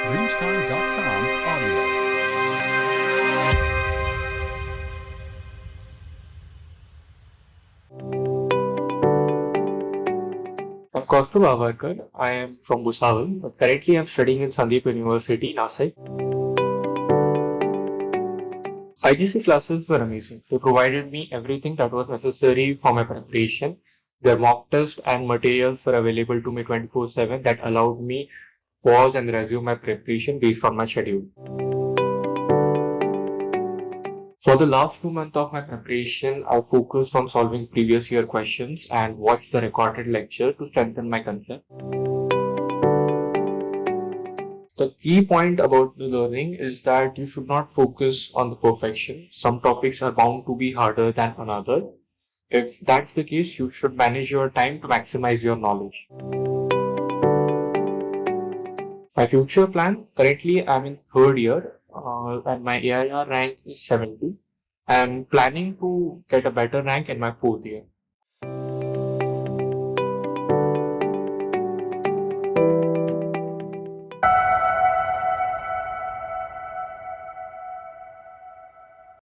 Dreamstime.com audio. I'm Kaustubh Avharkar. I am from Bhusawal, but currently I'm studying in Sandip University, Nashik. IGC classes were amazing. They provided me everything that was necessary for my preparation. Their mock test and materials were available to me 24/7 that allowed me pause and resume my preparation based on my schedule. For the last 2 months of my preparation, I focused on solving previous year questions and watched the recorded lecture to strengthen my concept. The key point about the learning is that you should not focus on the perfection. Some topics are bound to be harder than another. If that's the case, you should manage your time to maximize your knowledge. My future plan, currently I'm in third year and my AIR rank is 70. I'm planning to get a better rank in my fourth year.